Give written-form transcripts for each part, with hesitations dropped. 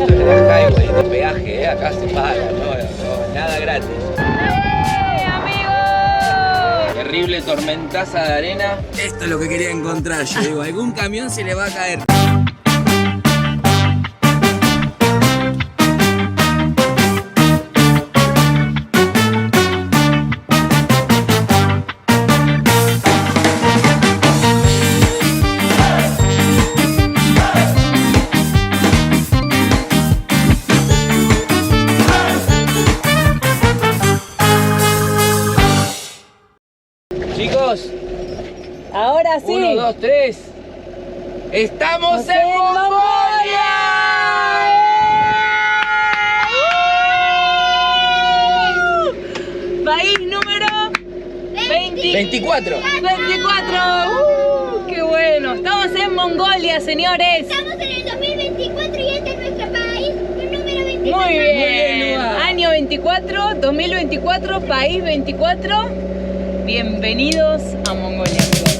Esto es la highway de peaje, acá se paga, no, nada gratis. ¡Amigo! Terrible tormentaza de arena. Esto es lo que quería encontrar yo, digo, algún camión se le va a caer. Chicos, Ahora sí. 1, 2, 3. ¡Estamos en Mongolia! País número 24. 24. ¡Qué bueno! Estamos en Mongolia, señores. Estamos en el 2024 y este es nuestro país número 24. Muy bien. bien, Luba. Año 24, 2024, país 24. Bienvenidos a Mongolia, amigos.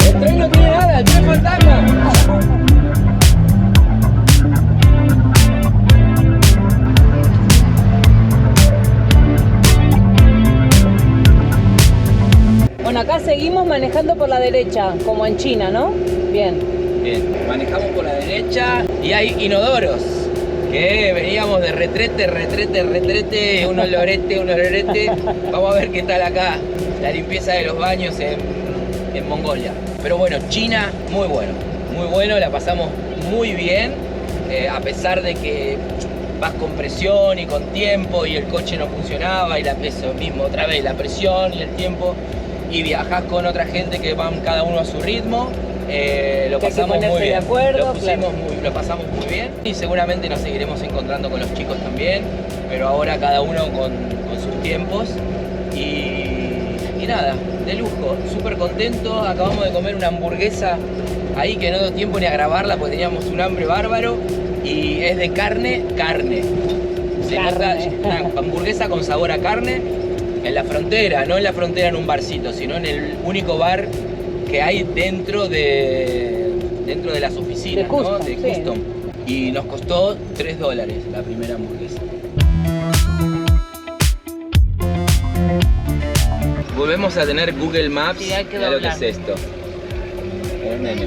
El tren no tiene nada, el tren fantasma. Bueno, acá seguimos manejando por la derecha, como en China, ¿no? Bien. Bien, manejamos por la derecha y hay inodoros. Que veníamos de retrete, un olorete. Vamos a ver qué tal acá la limpieza de los baños en Mongolia. Pero bueno, China, muy bueno, la pasamos muy bien, a pesar de que vas con presión y con tiempo y el coche no funcionaba y eso mismo, otra vez, la presión y el tiempo, y viajás con otra gente que van cada uno a su ritmo. Lo pasamos muy bien, lo pasamos muy bien y seguramente nos seguiremos encontrando con los chicos también, pero ahora cada uno con sus tiempos y nada, de lujo, súper contento. Acabamos de comer una hamburguesa ahí que no dio tiempo ni a grabarla porque teníamos un hambre bárbaro y es de carne. Se nota una hamburguesa con sabor a carne en la frontera, no en la frontera en un barcito, sino en el único bar que hay dentro de las oficinas, de Custom, ¿no? De Custom. Y nos costó $3 la primera hamburguesa. Volvemos a tener Google Maps. Sí, hay que Mirá lo que doblar. es esto. A ver, nene.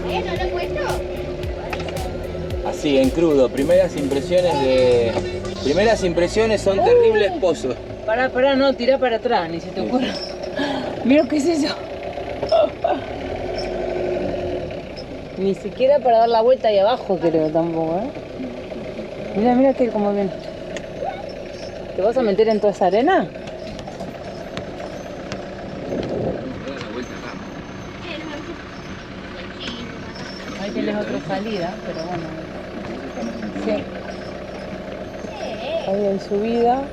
¿No lo he puesto? Así, en crudo. Primeras impresiones son terribles pozos. Pará, no, tirá para atrás, ni se te ocurra. Mira qué es eso. Ni siquiera para dar la vuelta ahí abajo creo tampoco, ¿eh? Mira que como viene. ¿Te vas a meter en toda esa arena? Ahí tenés otra salida, pero bueno. Sí. Ahí hay subida.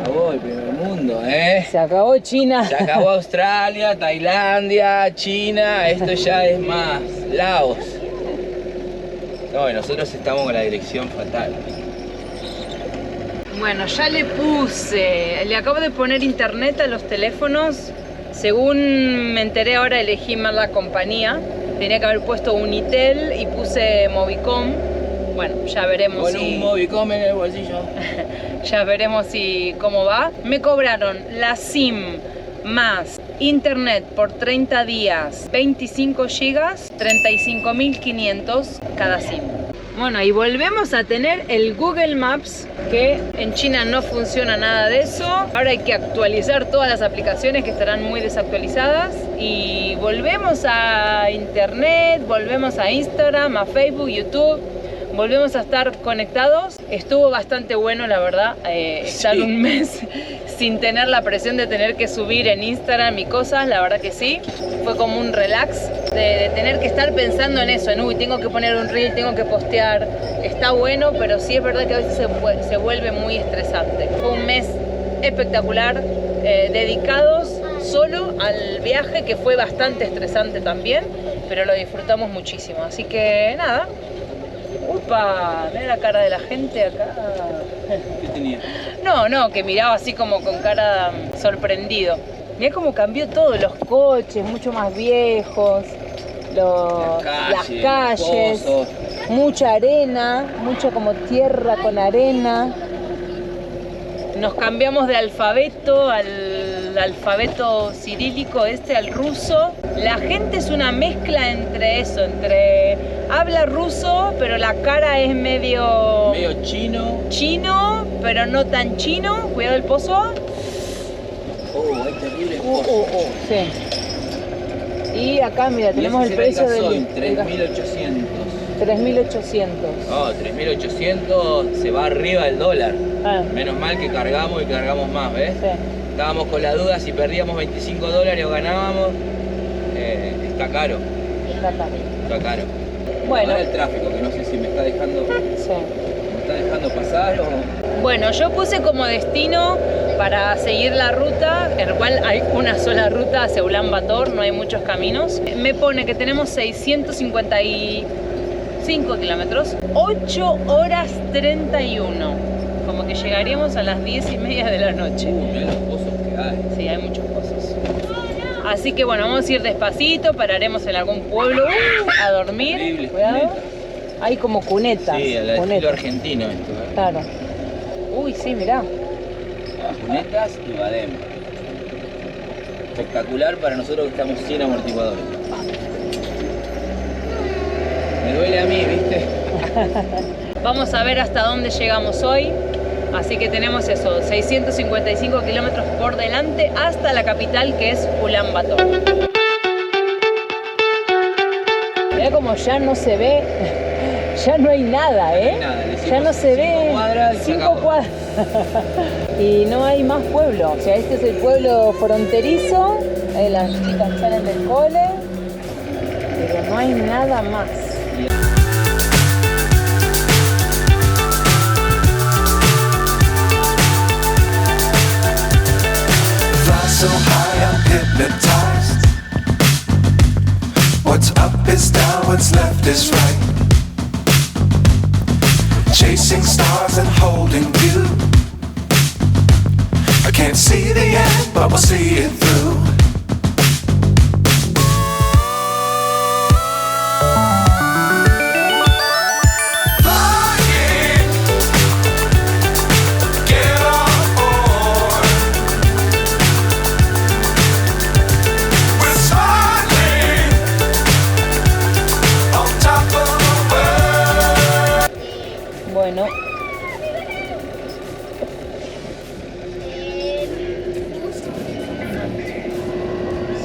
Se acabó el primer mundo, ¿eh? Se acabó China. Se acabó Australia, Tailandia, China, esto ya es más Laos. No, y nosotros estamos con la dirección fatal. Bueno, ya le acabo de poner internet a los teléfonos. Según me enteré ahora, elegí mal la compañía. Tenía que haber puesto Unitel y puse Movicom. Bueno, ya veremos Con si... un Movicom en el bolsillo. Ya veremos si cómo va. Me cobraron la SIM más internet por 30 días, 25 gigas, 35.500 cada SIM. Bueno, y volvemos a tener el Google Maps, que en China no funciona nada de eso. Ahora hay que actualizar todas las aplicaciones que estarán muy desactualizadas. Y volvemos a internet, volvemos a Instagram, a Facebook, YouTube. Volvemos a estar conectados. Estuvo bastante bueno, la verdad, estar Sí. un mes sin tener la presión de tener que subir en Instagram y cosas, la verdad que sí. Fue como un relax de tener que estar pensando en eso, en uy, tengo que poner un reel, tengo que postear. Está bueno, pero sí es verdad que a veces se vuelve muy estresante. Fue un mes espectacular, dedicados solo al viaje, que fue bastante estresante también, pero lo disfrutamos muchísimo. Así que nada. ¡Upa! Mira la cara de la gente acá. ¿Qué tenía? No, que miraba así como con cara sorprendido. Mirá cómo cambió todo, los coches, mucho más viejos, las calles, pozos. mucha arena, mucha como tierra con arena. Nos cambiamos de alfabeto al alfabeto cirílico al ruso. La gente es una mezcla entre eso, habla ruso, pero la cara es medio chino, pero no tan chino. Cuidado el pozo. Es terrible el pozo. Sí. Y acá, mira, tenemos el precio del 3.800. 3.800. No, 3.800 se va arriba del dólar. Menos mal que cargamos y cargamos más, ¿ves? Sí. Estábamos con la duda si perdíamos 25 dólares o ganábamos. Está caro. Está caro. Bueno. Ahora el tráfico, que no sé si me está dejando, pasar o... Bueno, yo puse como destino para seguir la ruta, en el cual hay una sola ruta hacia Ulan Bator, no hay muchos caminos. Me pone que tenemos 655 kilómetros, 8 horas 31. Como que llegaríamos a las 10:30 de la noche. Mirá los pozos que hay. Sí, hay muchos pozos. Así que bueno, vamos a ir despacito, pararemos en algún pueblo a dormir. Increíble, Cuidado. cunetas. Hay como cunetas. Sí, al estilo argentino esto, ¿eh? Claro. Uy, sí, mirá. Cunetas y badem. Espectacular para nosotros que estamos sin amortiguadores. Me duele a mí, ¿viste? Vamos a ver hasta dónde llegamos hoy. Así que tenemos eso, 655 kilómetros por delante hasta la capital, que es Ulan Bator. Mirá como ya no se ve, ya no hay nada, ¿eh? No hay nada, ya no se ve 5 cuadras. Y no hay más pueblo. O sea, este es el pueblo fronterizo. Las chicas salen del cole, pero no hay nada más. So high I'm hypnotized. What's up is down, what's left is right. Chasing stars and holding you. I can't see the end, but we'll see it through. Bueno.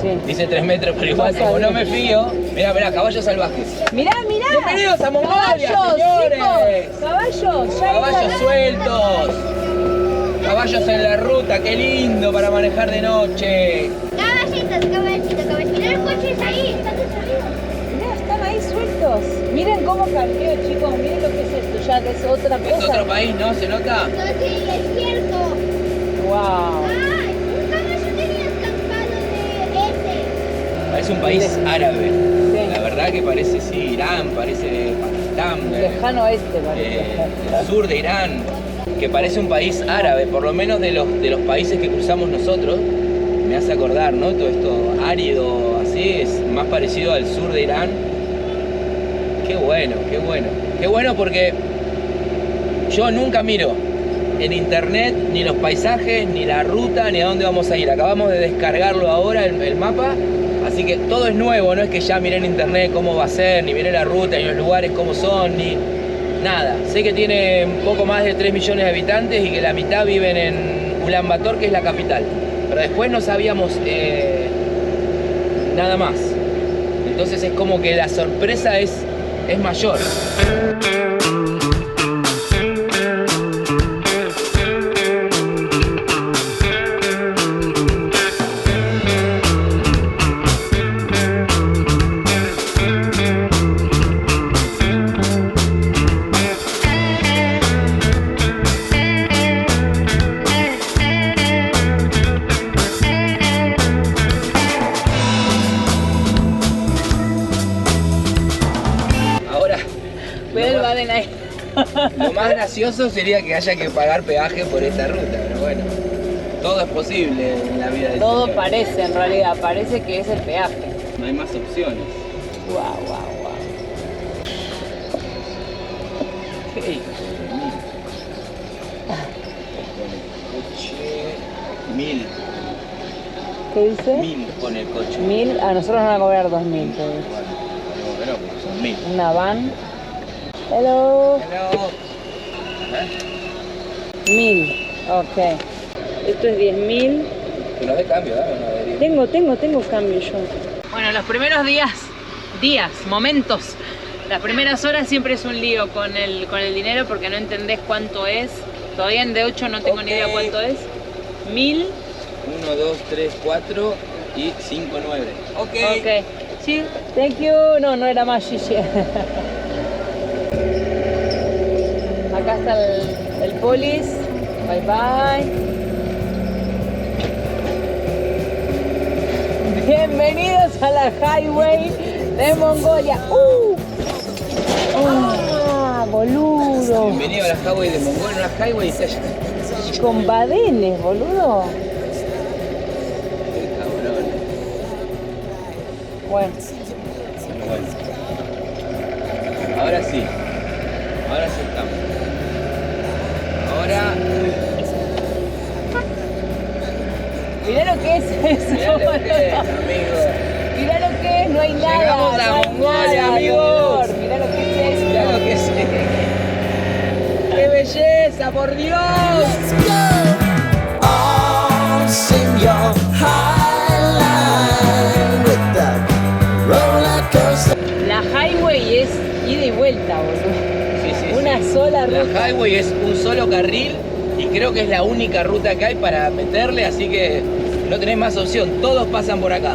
Sí. Dice 3 metros, pero igual como no me fío. Mirá, caballos salvajes. Mirá. Bienvenidos a Mongolia, caballos, señores. Chicos, caballos, ya Caballos sueltos. Caballos en la ruta, qué lindo para manejar de noche. Caballitos. Mirá los coches ahí, están arriba. Mirá, están ahí sueltos. Miren cómo cambió, chicos. Miren lo que es esto, ya que es otra cosa. Es otro país, ¿no? ¿Se nota? No, sí, es cierto. Wow. Ay, un caballo tenía estampado de ese. Parece un país árabe. Sí. La verdad que parece, sí, Irán, parece Pakistán. Lejano oeste, parece. El sur de Irán, que parece un país árabe, por lo menos de los países que cruzamos nosotros. Me hace acordar, ¿no? Todo esto árido, así, es más parecido al sur de Irán. Qué bueno. Qué bueno porque yo nunca miro en internet ni los paisajes, ni la ruta, ni a dónde vamos a ir. Acabamos de descargarlo ahora, el mapa, así que todo es nuevo, no es que ya miré en internet cómo va a ser, ni miré la ruta, ni los lugares cómo son, ni nada. Sé que tiene un poco más de 3 millones de habitantes y que la mitad viven en Ulan Bator, que es la capital. Pero después no sabíamos nada más. Entonces es como que la sorpresa es mayor. más gracioso sería que haya que pagar peaje por esta ruta, pero bueno, todo es posible en la vida de Todo señor. parece, en realidad, parece que es el peaje. No hay más opciones. Guau, guau, guau. Hey, coche 1000. ¿Qué dice? 1000 con el coche. 1000, a nosotros nos van a cobrar 2000. Bueno, pero son 1000. Una van. Hello. Hello. 1000. Ok. Esto es 10.000. Pero de cambio, dame una de Tengo cambio yo. Bueno, los primeros días, momentos. Las primeras horas siempre es un lío con el dinero porque no entendés cuánto es. Todavía en D8 no tengo ni idea cuánto es. 1000. 1, 2, 3, 4 y 5, 9. Ok. Ok. Sí, thank you. No era más Gigi. Acá está el polis. Bye bye. Bienvenidos a la highway de Mongolia. Boludo. Bienvenido a la highway de Mongolia, una highway Con badenes, boludo. Cabrón. Bueno. Bueno. Ahora sí estamos. Ahora. Mirá lo que es eso. Mirá lo que es, amigo. Mirá lo que es, no hay nada. Llegamos a no hay Mongolia, nada amigos. alrededor. Mirá lo que es esto. Mirá lo que es. ¡Qué belleza, por Dios! All sing your highline with the roller coaster. La highway es ida y vuelta, boludo. Sí, Una sola La ruta. highway es un solo carril y creo que es la única ruta que hay para meterle, así que no tenés más opción. Todos pasan por acá.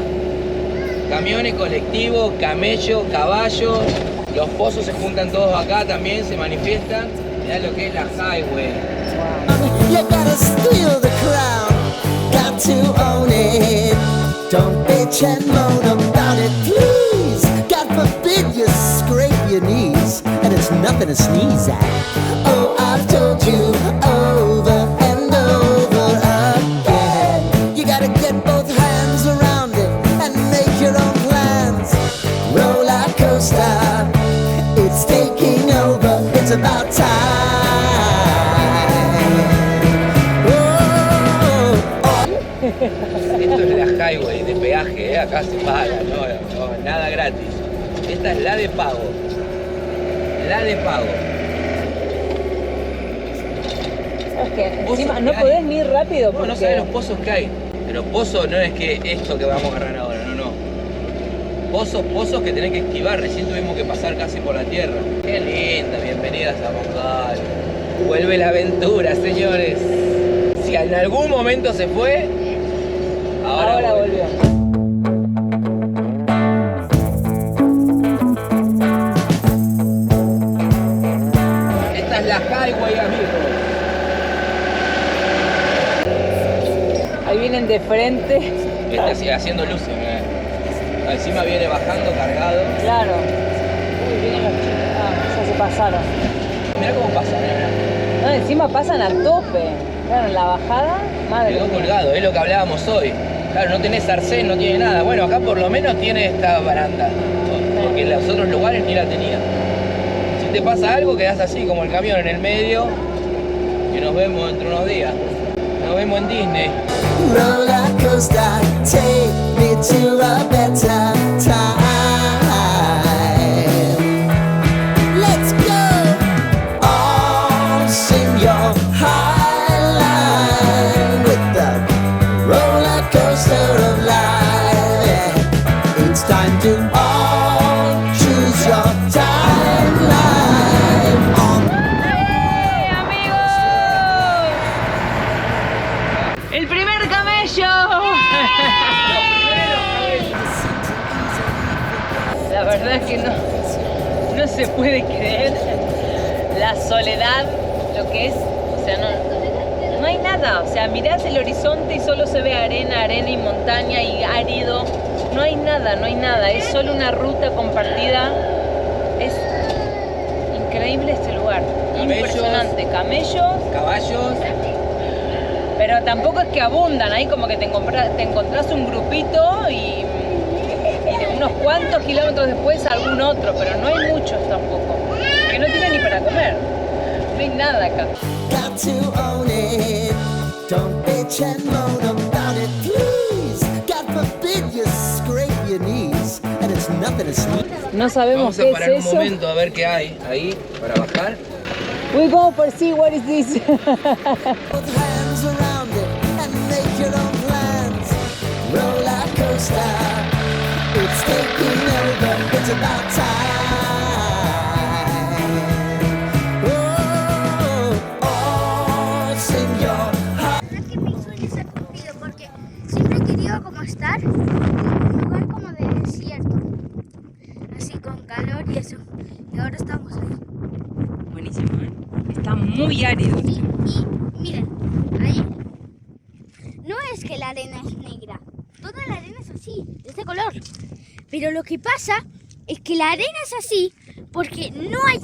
Camiones, colectivos, camellos, caballos. Los pozos se juntan todos acá también, se manifiestan. Mirá lo que es la highway. You gotta steal the crown, got to own it. Don't bitch and moan about it, please. God forbid you scrape your knees, and it's nothing to sneeze at. Oh, I've told you over and over again. You gotta get both hands around it and make your own plans. Roller coaster, it's taking over. It's about time. Esto es la highway de peaje, acá se paga, no, nada gratis. Esta es la de pago. La de pago. ¿Sabes qué? Pozos Encima que no hay. podés ni ir rápido porque... No sabes los pozos que hay. Pero pozos no es que esto que vamos a agarrar ahora, no. Pozos que tenés que esquivar, recién tuvimos que pasar casi por la tierra. Qué linda, bienvenidas a Mongolia. Vuelve la aventura, señores. Si en algún momento se fue, ahora volvió. Esta es la highway, amigos. Ahí vienen de frente. Está sigue haciendo luces, mirá. Encima viene bajando, cargado. Claro. Uy, vienen los chicos. Ya se pasaron. Mirá cómo pasa, mirá. No, encima pasan a tope. Claro, en la bajada, madre Quedó mía. colgado, es lo que hablábamos hoy. Claro, no tenés arcén, no tiene nada. Bueno, acá por lo menos tiene esta baranda. Porque en los otros lugares ni la tenía. Si te pasa algo, quedás así, como el camión en el medio. Y nos vemos dentro de unos días. Nos vemos en Disney. Roller coaster, take me to a better time. Let's go. All sing your highline with the roller coaster of life. It's time to all choose your timeline on. ¡Hey, amigos! ¡El primer camello! La verdad es que no se puede creer la soledad, lo que es, o sea, no hay nada, o sea, mirás el horizonte y solo se ve arena y montaña y árido, no hay nada, es solo una ruta compartida, es increíble este lugar, impresionante. Camellos, caballos. pero tampoco es que abundan. Ahí como que te encontrás un grupito y de unos cuantos kilómetros después algún otro, pero no hay muchos tampoco. Que no tienen ni para comer. No hay nada acá. Got to own it. Don't bitch and moan about it, please. God forbid you scrape your knees, and it's nothing to sneeze. No sabemos Vamos a qué parar es un eso. momento a ver qué hay ahí para bajar. We go for see what is this. Put hands around it and make your own plans. Roller coaster, it's taking over. It's about time. Oh, señor. Es que mi sueño se ha cumplido porque siempre he querido como estar en un lugar como de desierto, así con calor y eso, y ahora estamos ahí. Buenísimo, ¿eh? Está muy árido. Y miren, ahí no es que la arena es negra, toda la arena es así, de este color, pero lo que pasa es que la arena es así porque no hay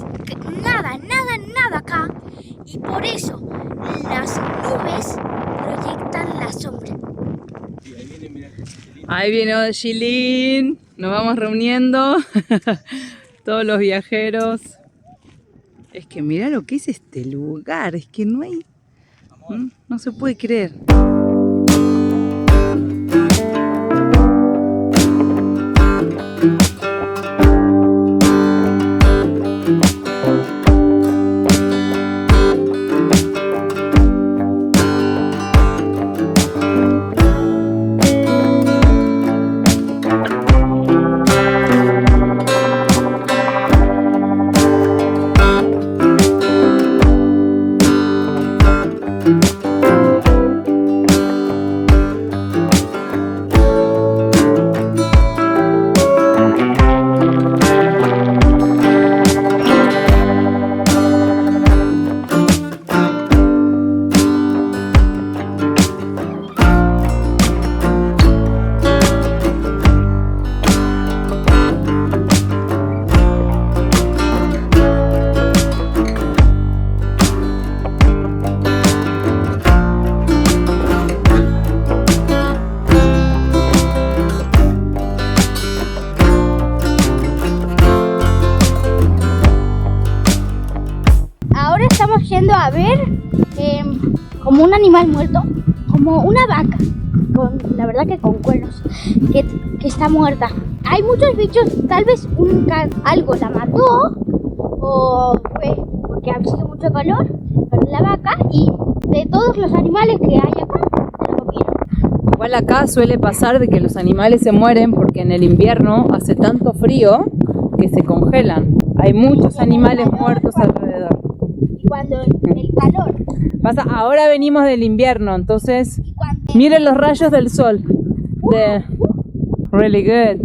nada acá, y por eso las nubes proyectan la sombra. Ahí viene Shilin. Nos vamos reuniendo. Todos los viajeros. Es que mira lo que es este lugar. Es que no hay... No se puede creer. Estamos yendo a ver como un animal muerto, como una vaca, la verdad que con cuernos, que está muerta. Hay muchos bichos, tal vez algo la mató o fue porque ha sido mucho calor para la vaca, y de todos los animales que hay acá se lo comieron. Igual acá suele pasar de que los animales se mueren porque en el invierno hace tanto frío que se congelan. Hay muchos animales muertos alrededor. Cuando el calor. Pasa, ahora venimos del invierno, entonces miren los rayos del sol. Really good.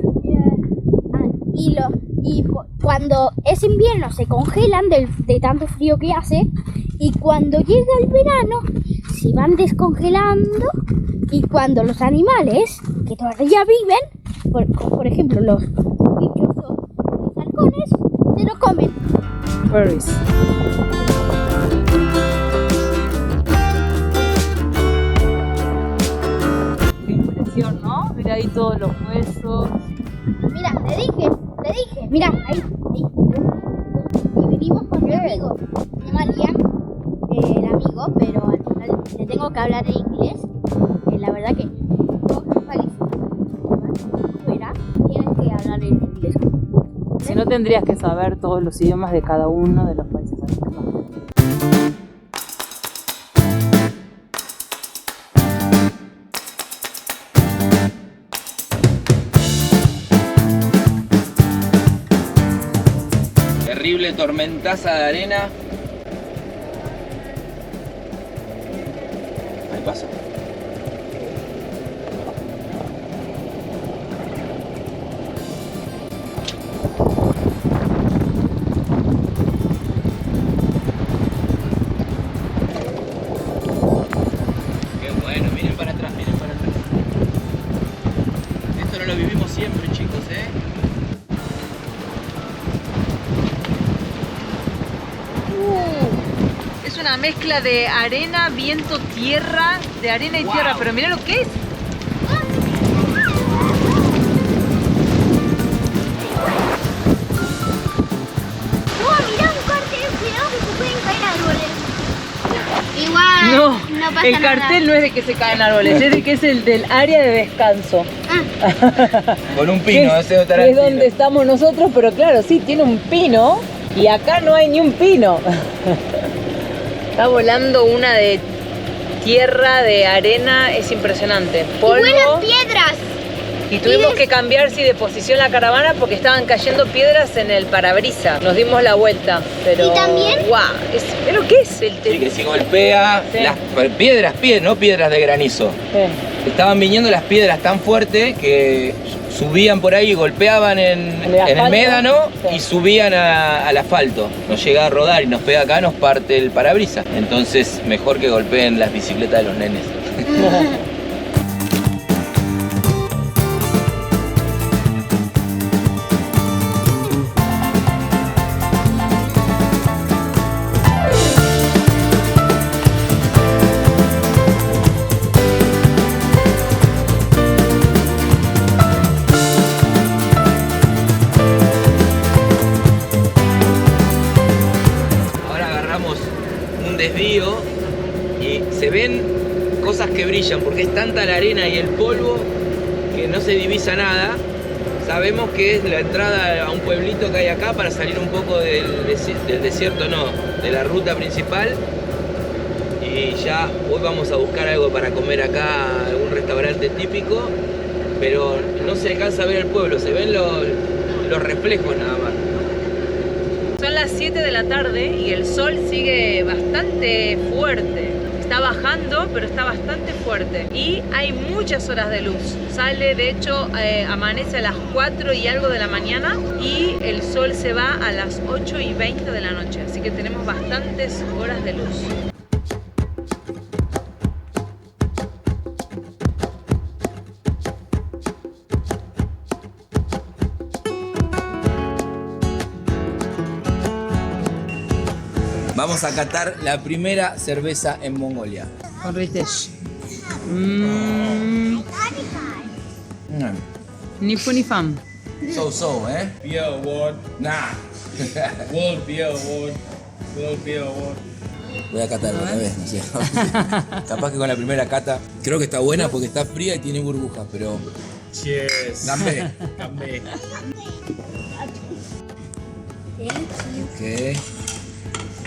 Y cuando es invierno se congelan de tanto frío que hace, y cuando llega el verano se van descongelando, y cuando los animales que todavía viven, por ejemplo los bichos o los halcones, se lo comen. Berries. ¿No? Mira ahí todos los huesos. Mira, te dije, mira, ahí. Y venimos con mi amigo, se llama Liam, el amigo, pero al final le tengo que hablar en inglés. La verdad que fuera, tienes que hablar en inglés. Si no, tendrías que saber todos los idiomas de cada uno de los países africanos. Terrible tormentaza de arena. Ahí pasa. Qué bueno, miren para atrás, miren para atrás. Esto no lo vivimos siempre, chicos, una mezcla de arena, viento, tierra, de arena y tierra, pero mirá lo que es. Mira un cartel, cuidado que se pueden caer árboles. Igual No, pasa el cartel no es de que se caen árboles, es de que es el del área de descanso. Con un Que pino, es, ese es que es donde estamos nosotros, pero claro, sí, tiene un pino y acá no hay ni un pino. Está volando una de tierra, de arena, es impresionante. Polvo. Y buenas piedras. Y tuvimos que cambiar de posición la caravana porque estaban cayendo piedras en el parabrisas. Nos dimos la vuelta, pero... ¿Y también? ¡Guau! ¿Pero qué es el Sí, que si golpea Sí. las piedras, no piedras de granizo. Estaban viniendo las piedras tan fuerte que subían por ahí y golpeaban en el asfalto. médano Sí. y subían al asfalto. Nos llega a rodar y nos pega acá, nos parte el parabrisas. Entonces, mejor que golpeen las bicicletas de los nenes. Ahora agarramos un desvío y se ven cosas que brillan porque es tanta la arena y el polvo que no se divisa nada. Sabemos que es la entrada a un pueblito que hay acá para salir un poco del desierto, no, de la ruta principal. Y ya hoy vamos a buscar algo para comer acá, algún restaurante típico, pero no se alcanza a ver el pueblo, se ven los reflejos nada más. Son las 7 de la tarde y el sol sigue bastante fuerte. Está bajando, pero está bastante fuerte. Y hay muchas horas de luz. Sale, de hecho, amanece a las 4 y algo de la mañana y el sol se va a las 8:20 de la noche. Así que tenemos bastantes horas de luz. Vamos a catar la primera cerveza en Mongolia. Con Ritesh. Ni fu ni fam. So, ¿eh? Beer Award, Nah. World Beer Award, World Beer Award. Voy a catar otra vez, no sé. Capaz que con la primera cata. Creo que está buena porque está fría y tiene burbujas, pero. Cheers. Gambe. Gambe. Ok.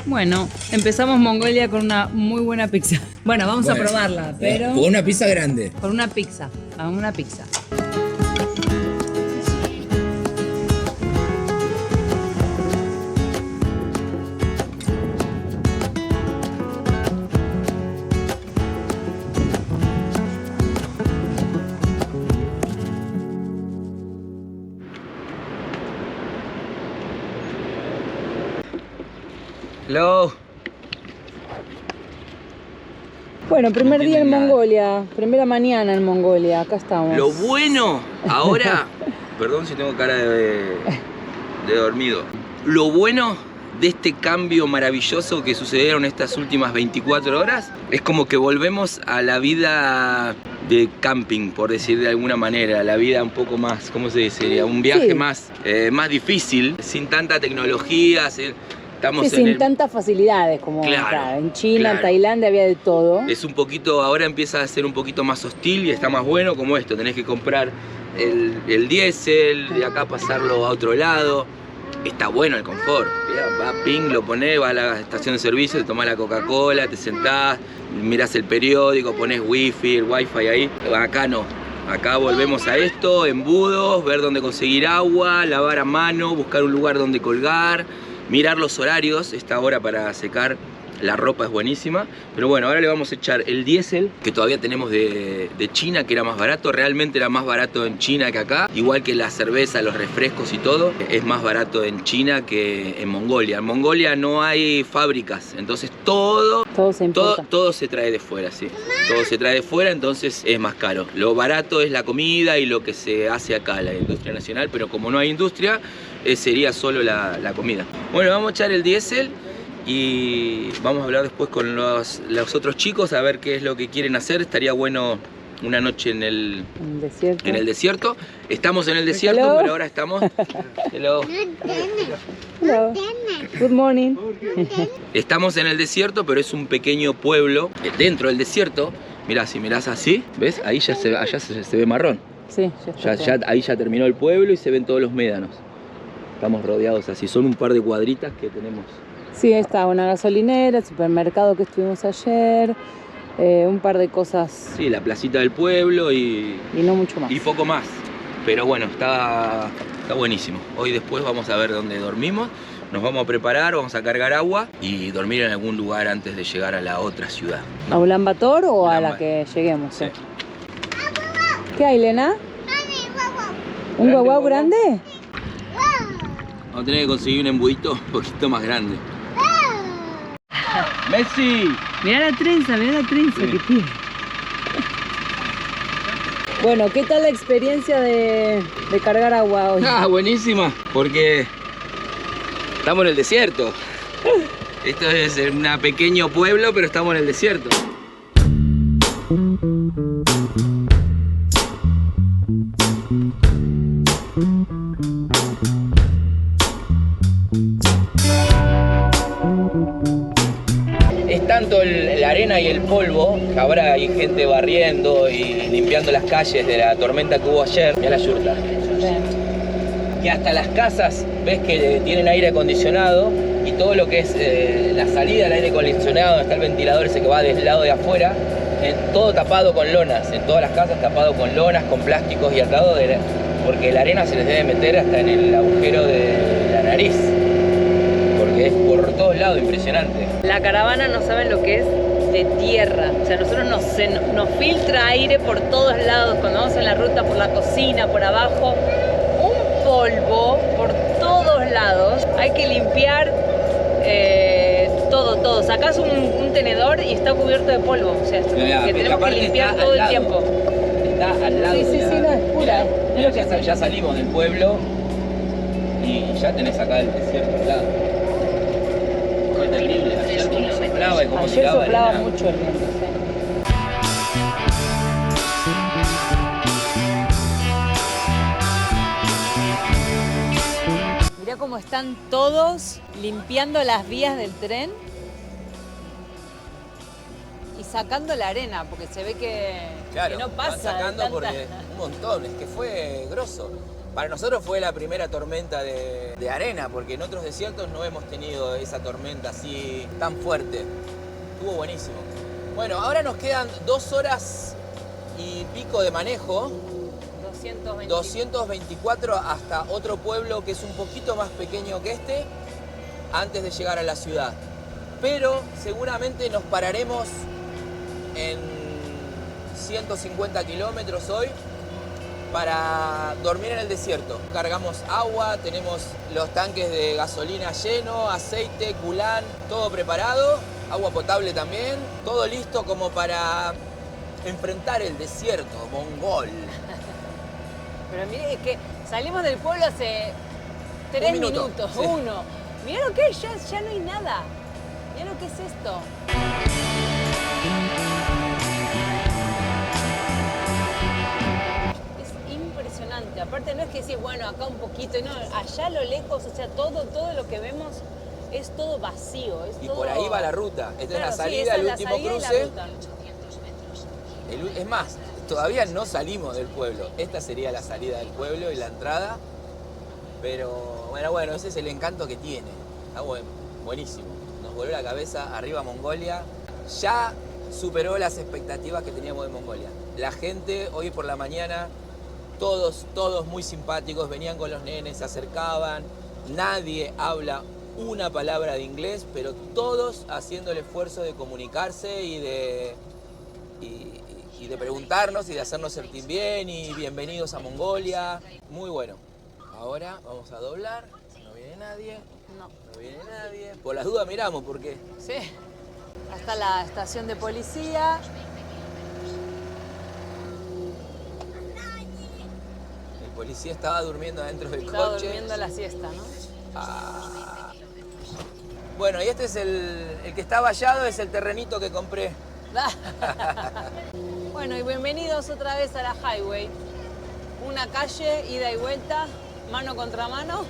Bueno, empezamos Mongolia con una muy buena pizza. Bueno, vamos a Bueno, probarla, pero Con una pizza grande. con una pizza. A una pizza. Hello. Bueno, primer No día en entienden nada. Mongolia, primera mañana en Mongolia, acá estamos. Lo bueno ahora. Perdón si tengo cara de dormido. Lo bueno de este cambio maravilloso que sucedieron estas últimas 24 horas es como que volvemos a la vida de camping, por decir de alguna manera, la vida un poco más, ¿cómo se dice? Un viaje Sí. más difícil, sin tanta tecnología, estamos Sí, en sin el... tantas facilidad como Claro, acá. En China, en claro. Tailandia había de todo. Es un poquito, ahora empieza a ser un poquito más hostil y está más bueno como esto, tenés que comprar el diésel, de acá pasarlo a otro lado. Está bueno el confort, va ping, lo ponés, vas a la estación de servicio, te tomás la Coca-Cola, te sentás, mirás el periódico, ponés wifi, el wifi ahí. Acá no, acá volvemos a esto, embudos, ver dónde conseguir agua, lavar a mano, buscar un lugar donde colgar, mirar los horarios, esta hora para secar la ropa es buenísima. Pero bueno, ahora le vamos a echar el diésel que todavía tenemos de China, que era más barato. Realmente era más barato en China que acá. Igual que la cerveza, los refrescos y todo, es más barato en China que en Mongolia. En Mongolia no hay fábricas, entonces todo Todo se importa. todo se trae de fuera, sí. Todo se trae de fuera, entonces es más caro. Lo barato es la comida y lo que se hace acá, la industria nacional, pero como no hay industria, sería solo la comida. Bueno, vamos a echar el diésel y vamos a hablar después con los otros chicos a ver qué es lo que quieren hacer. Estaría bueno una noche en el desierto. Estamos en el desierto, Hello. pero ahora estamos... Hello. Hello. Good morning. Estamos en el desierto, pero es un pequeño pueblo dentro del desierto. Mirá, si mirás así, ¿ves? Ahí ya allá se ve marrón. Sí, Ahí ya terminó el pueblo y se ven todos los médanos. Estamos rodeados así, son un par de cuadritas que tenemos. Sí, está una gasolinera, el supermercado que estuvimos ayer, un par de cosas. Sí, la placita del pueblo y no mucho más. Y poco más. Pero bueno, está buenísimo. Hoy después vamos a ver dónde dormimos. Nos vamos a preparar, vamos a cargar agua y dormir en algún lugar antes de llegar a la otra ciudad. ¿A Ulan Bator o a Ulan la que lleguemos? Sí. ¿Qué hay, Lena? ¿Un guaguau grande? Vamos a tener que conseguir un embudito un poquito más grande. ¡Messi! Mirá la trenza Sí. que tiene. Bueno, ¿qué tal la experiencia de cargar agua hoy? Ah, buenísima, porque estamos en el desierto. Esto es un pequeño pueblo, pero estamos en el desierto. Es tanto la arena y el polvo, que ahora hay gente barriendo y limpiando las calles de la tormenta que hubo ayer. Mirá la yurta. Que hasta las casas, ves que tienen aire acondicionado y todo lo que es la salida del aire acondicionado, donde está el ventilador ese que va del lado de afuera, todo tapado con lonas, en todas las casas tapado con lonas, con plásticos y atado porque la arena se les debe meter hasta en el agujero de la nariz, porque es por todos lados impresionante. La caravana no saben lo que es de tierra, o sea, nosotros nos filtra aire por todos lados cuando vamos en la ruta, por la cocina, por abajo, un polvo por todos lados, hay que limpiar todo, sacás un tenedor y está cubierto de polvo, o sea, que tenemos que limpiar todo el tiempo. Está al lado. Sí, no, es pura. Mira, ya salimos del pueblo y ya tenés acá el desierto al lado. Fue terrible, ayer como soplaba y como Ayer tiraba soplaba arena. mucho el viento, sí. Mirá cómo están todos limpiando las vías del tren y sacando la arena, porque se ve que no pasa. Van sacando tanta... porque un montón, es que fue grosso. Para nosotros fue la primera tormenta de arena, porque en otros desiertos no hemos tenido esa tormenta así tan fuerte. Estuvo buenísimo. Bueno, ahora nos quedan 2 horas y pico de manejo. 224 hasta otro pueblo que es un poquito más pequeño que este, antes de llegar a la ciudad. Pero seguramente nos pararemos en 150 kilómetros hoy para dormir en el desierto. Cargamos agua, tenemos los tanques de gasolina llenos, aceite, culán, todo preparado, agua potable también, todo listo como para enfrentar el desierto mongol. Pero mire, es que salimos del pueblo hace 3 minuto, minutos, sí. uno. Mirá lo que es, ya no hay nada. Mirá lo que es esto. Es impresionante. Aparte no es que decís, bueno, acá un poquito, no, allá a lo lejos, o sea, todo lo que vemos es todo vacío. Es Y todo... por ahí va la ruta. Esta Claro, es la sí, salida, esa es el la último salida y la cruce. ruta. Es más, todavía no salimos del pueblo. Esta sería la salida del pueblo y la entrada. Pero bueno, ese es el encanto que tiene. Está buenísimo. Nos volvió la cabeza arriba Mongolia. Ya superó las expectativas que teníamos de Mongolia. La gente hoy por la mañana, todos muy simpáticos, venían con los nenes, se acercaban. Nadie habla una palabra de inglés, pero todos haciendo el esfuerzo de comunicarse y de preguntarnos y de hacernos sentir bien y bienvenidos a Mongolia. Muy bueno. Ahora vamos a doblar. No viene nadie. No. No viene nadie. Por las dudas miramos porque... Sí. Hasta la estación de policía. El policía estaba durmiendo adentro del Estaba coche. durmiendo la siesta, ¿no? Ah. Bueno, y este es el que está vallado, es el terrenito que compré. Bueno, y bienvenidos otra vez a la Highway. Una calle, ida y vuelta, mano contra mano.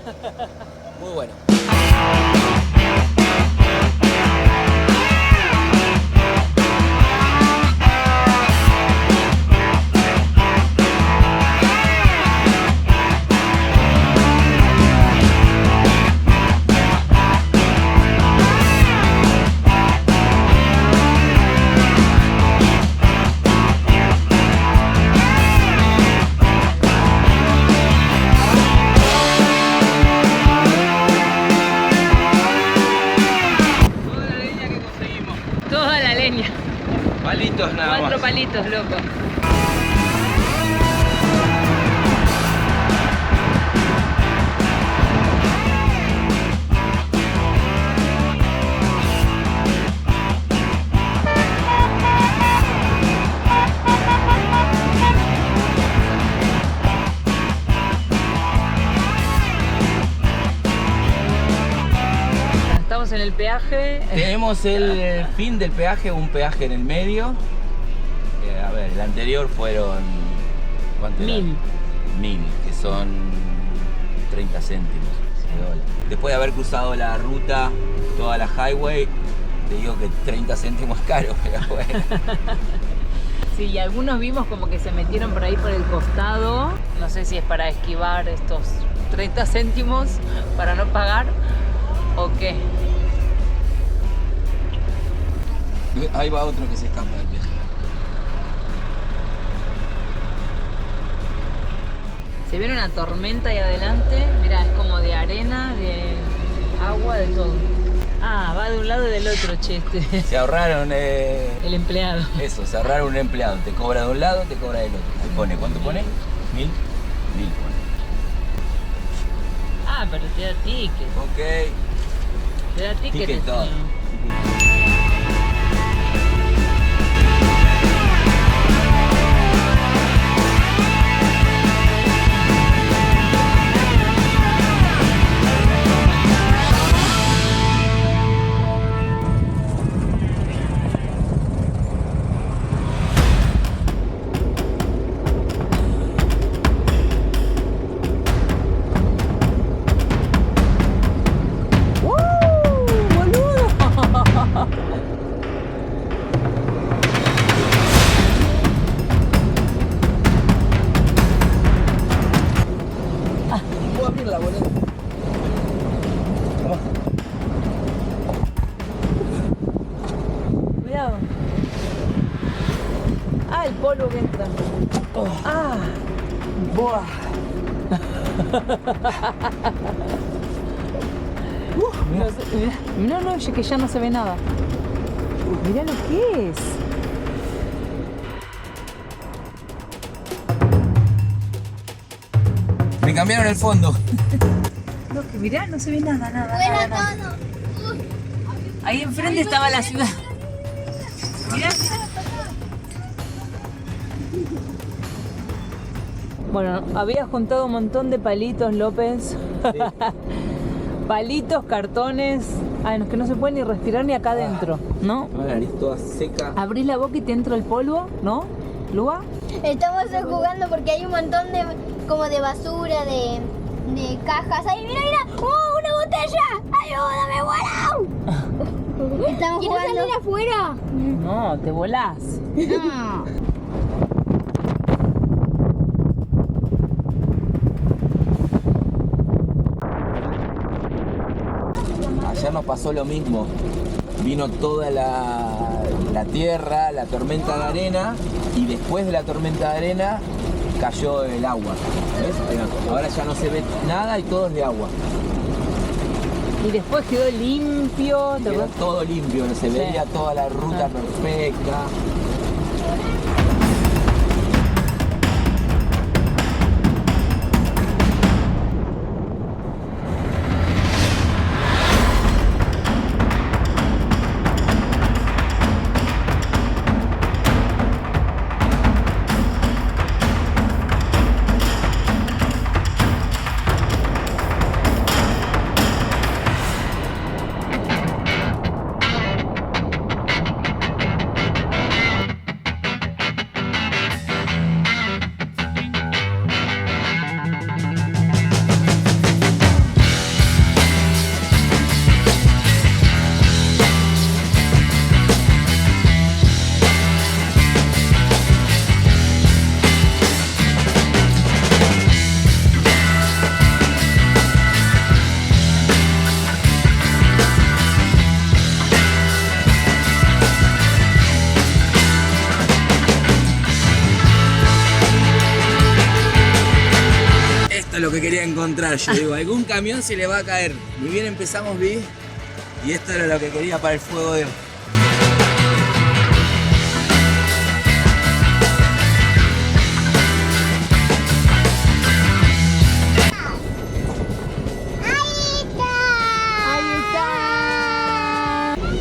Muy bueno. Palitos nada más. 4 palitos, loco. Estamos en el peaje. Tenemos el fin del peaje, un peaje en el medio. A ver, el anterior fueron... ¿cuánto era? 1000. 1000, que son 30 céntimos de dólar. Después de haber cruzado la ruta, toda la highway, te digo que 30 céntimos caro, pero bueno. Sí, y algunos vimos como que se metieron por ahí por el costado. No sé si es para esquivar estos 30 céntimos para no pagar o qué. Ahí va otro que se escapa del viaje. Se viene una tormenta ahí adelante. Mira, es como de arena, de agua, de todo. Ah, va de un lado y del otro, che, este. Se ahorraron... El empleado. Eso, se ahorraron un empleado. Te cobra de un lado, te cobra del otro. Ahí pone, ¿cuánto pone? 1000. 1000 pone. Ah, pero te da ticket. Ok. Te da ticket. Ticket todo. ¿Puedo abrir la boleta? Cuidado. Ah, el polvo que entra. Ah. Buah. Mirá, no, que ya no se ve nada. Mirá lo que es. Me cambiaron el fondo. No, que mirá, no se ve nada, nada. Fuera nada. todo. Ahí enfrente estaba la ciudad. Mirá. Bueno, había juntado un montón de palitos, López. Sí. Palitos, cartones. Ay, no, es que no se puede ni respirar ni acá adentro, ¿no? La nariz toda seca. Abrís la boca y te entra el polvo, ¿no? ¿Lua? Estamos jugando porque hay un montón de como de basura, de cajas. ¡Ay, mira, mira! ¡Oh, una botella! ¡Ayúdame, Estamos jugando. ¿Quieres salir afuera? No, te volás. No. Ayer nos pasó lo mismo. Vino toda la tierra, la tormenta de arena, y después de la tormenta de arena cayó el agua. ¿Ves? Ahora ya no se ve nada y todo es de agua. Y después quedó limpio. Quedó todo limpio, se veía toda la ruta perfecta. lo que quería encontrar. Yo digo, algún camión se le va a caer. Ni bien empezamos, vi. Y esto era lo que quería para el fuego de hoy.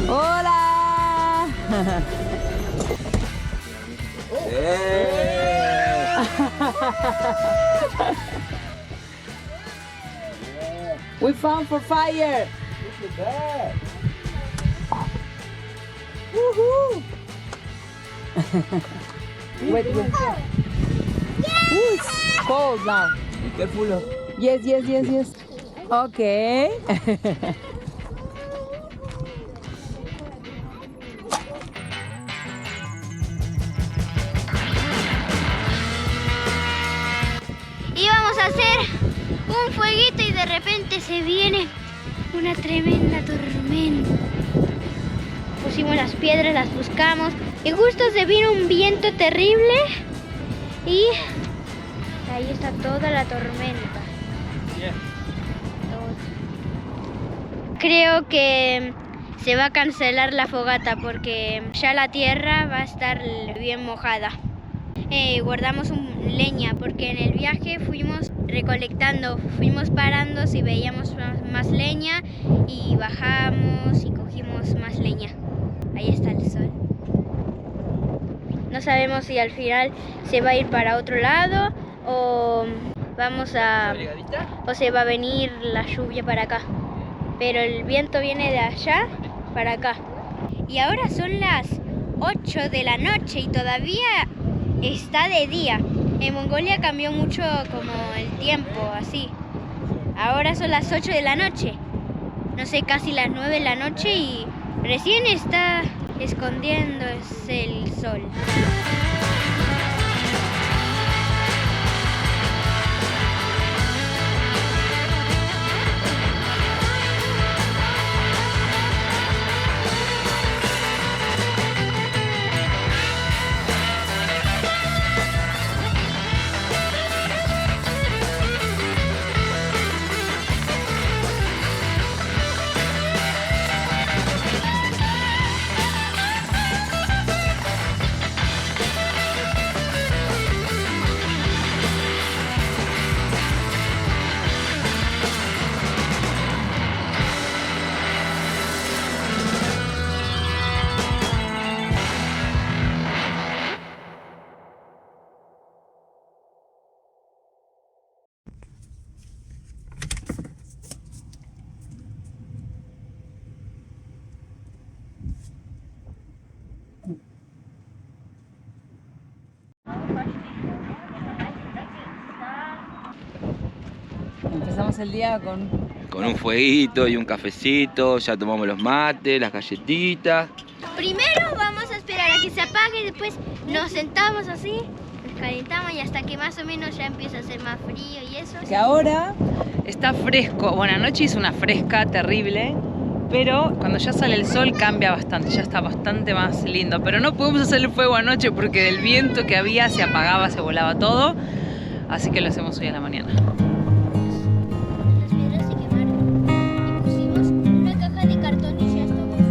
¡Hola! We found for fire! Woohoo! Wait. Ooh, it's cold now. Be careful. Yes. Okay. Íbamos a hacer un fueguito y de repente se viene una tremenda tormenta. Pusimos las piedras, las buscamos y justo se vino un viento terrible y ahí está toda la tormenta. Todo. Creo que se va a cancelar la fogata porque ya la tierra va a estar bien mojada. Guardamos leña porque en el viaje fuimos recolectando, fuimos parando si veíamos más leña y bajamos y cogimos más leña. Ahí está el sol. No sabemos si al final se va a ir para otro lado o se va a venir la lluvia para acá. Pero el viento viene de allá para acá. Y ahora son las 8 de la noche y todavía está de día. En Mongolia cambió mucho como el tiempo, así. Ahora son las 8 de la noche. No sé, casi las 9 de la noche y recién está escondiéndose el sol. Empezamos el día con un fueguito y un cafecito, ya tomamos los mates, las galletitas. Primero vamos a esperar a que se apague y después nos sentamos así, nos calentamos y hasta que más o menos ya empieza a hacer más frío y eso. que ahora está fresco. Bueno, anoche hizo una fresca terrible, pero cuando ya sale el sol cambia bastante, ya está bastante más lindo. Pero no pudimos hacer el fuego anoche porque del viento que había se apagaba, se volaba todo. Así que lo hacemos hoy a la mañana. Las piedras se quemaron y pusimos una caja de cartón y ya está todo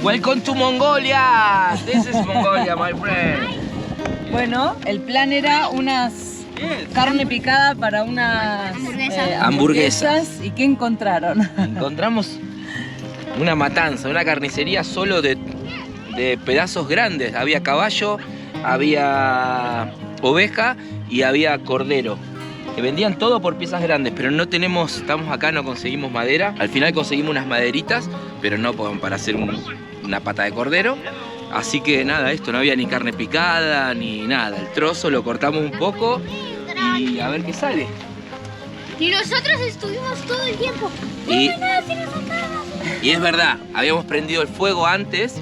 Welcome to Mongolia. This is Mongolia, my friend. Bueno, el plan era unas carne picada para unas hamburguesas. ¿Y qué encontraron? Encontramos una matanza, una carnicería solo de pedazos grandes. Había caballo, había oveja y había cordero. Que vendían todo por piezas grandes, pero no tenemos, estamos acá, no conseguimos madera. Al final conseguimos unas maderitas, pero no para hacer una pata de cordero. Así que nada, esto no había ni carne picada ni nada. El trozo lo cortamos un poco y a ver qué sale. Y nosotros estuvimos todo el tiempo. Y es verdad, habíamos prendido el fuego antes,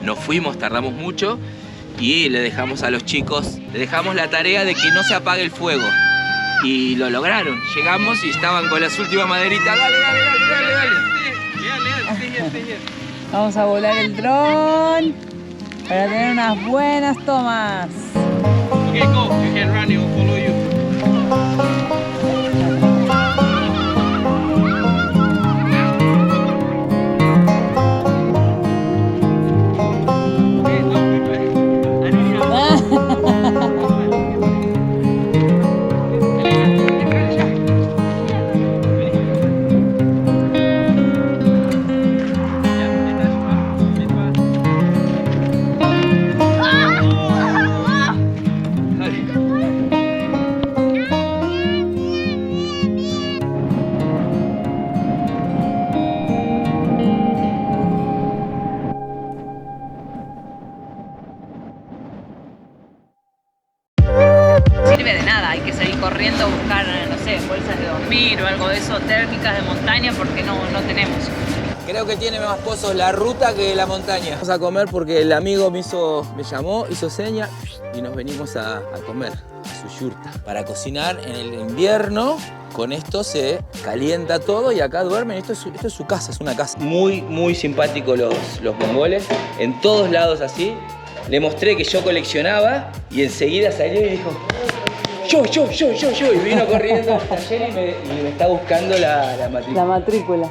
nos fuimos, tardamos mucho y le dejamos a los chicos, le dejamos la tarea de que no se apague el fuego. Y lo lograron. Llegamos y estaban con las últimas maderitas. Dale, dale, dale, dale, dale. Vamos a volar el dron para tener unas buenas tomas. Okay, go. You can run. It will follow you. Sirve de nada, hay que seguir corriendo a buscar, no sé, bolsas de dormir o algo de eso, térmicas de montaña, porque no tenemos. Creo que tiene más pozos la ruta que la montaña. Vamos a comer porque el amigo me llamó, hizo seña y nos venimos a comer a su yurta. Para cocinar en el invierno, con esto se calienta todo y acá duermen. Esto es su casa, es una casa. Muy, muy simpático los mongoles, en todos lados así. Le mostré que yo coleccionaba y enseguida salió y dijo yo, y vino corriendo al taller y me está buscando la matrícula. La matrícula.